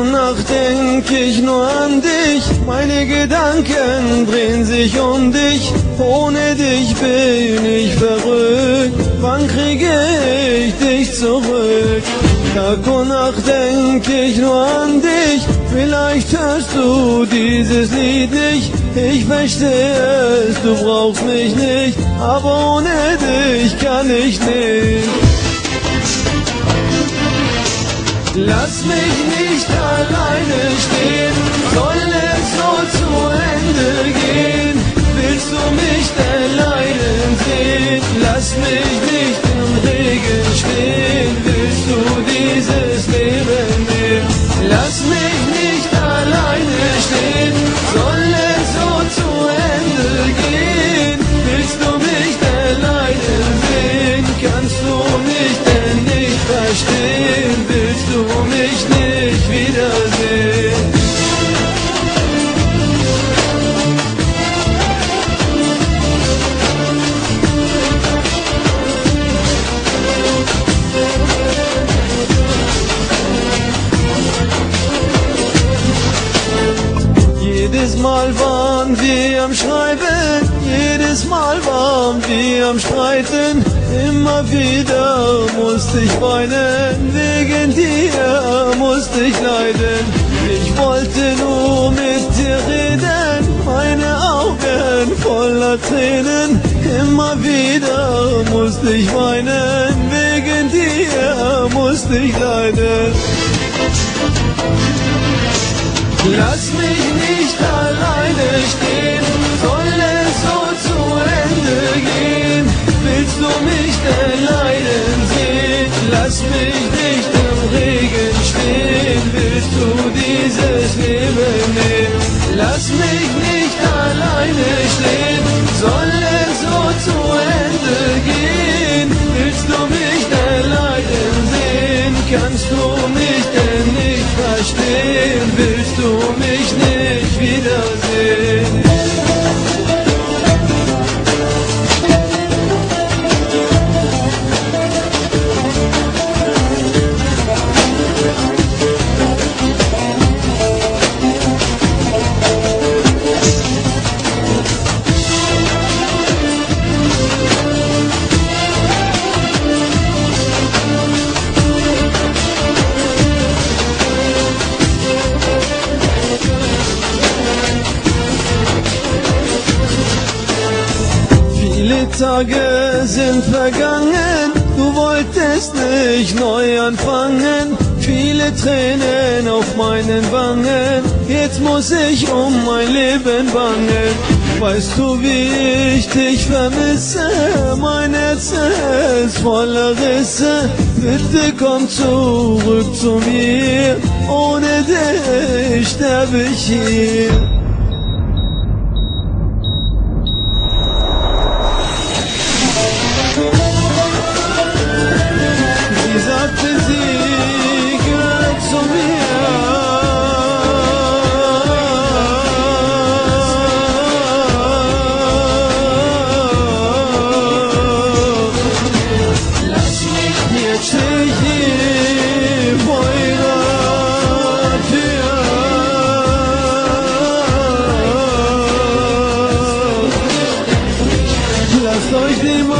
und Nacht denk ich nur an dich, meine Gedanken drehen sich um dich, ohne dich bin ich verrückt, wann kriege ich dich zurück? Tag und Nacht denk ich nur an dich, vielleicht hörst du dieses Lied nicht, ich verstehe es, du brauchst mich nicht, aber ohne dich kann ich nicht. Lass mich nicht alleine stehen, soll es so zu Ende gehen, willst du mich denn leiden sehen? Lass mich nicht im Regen stehen, willst du dieses Leben nehmen? Lass mich nicht alleine stehen, soll es so zu Ende gehen, willst du mich denn leiden sehen? Kannst du mich denn nicht verstehen, willst du mich nicht wiedersehen? Jedes Mal waren wir am Schreiben, jedes Mal waren wir am Streiten, immer wieder musste ich weinen, wegen dir musste ich leiden. Ich wollte nur mit dir reden, meine Augen voller Tränen, immer wieder musste ich weinen, wegen dir musste ich leiden. Lass mich nicht alleine stehen, soll es so zu Ende gehen, willst du mich denn leiden sehen? Lass mich nicht im Regen stehen, willst du dieses Leben nehmen? Lass mich nicht alleine stehen, soll es so zu Ende gehen, willst du mich denn leiden sehen? Kannst du mich denn nicht verstehen, willst du mich nicht wiedersehen? Viele Tage sind vergangen, du wolltest nicht neu anfangen, viele Tränen auf meinen Wangen, jetzt muss ich um mein Leben bangen. Weißt du, wie ich dich vermisse, mein Herz ist voller Risse, bitte komm zurück zu mir, ohne dich sterbe ich hier. Sagte sie gerade zu mir, lass mich, jetzt steh ich hier vor ihrer Tür. Lasst euch niemals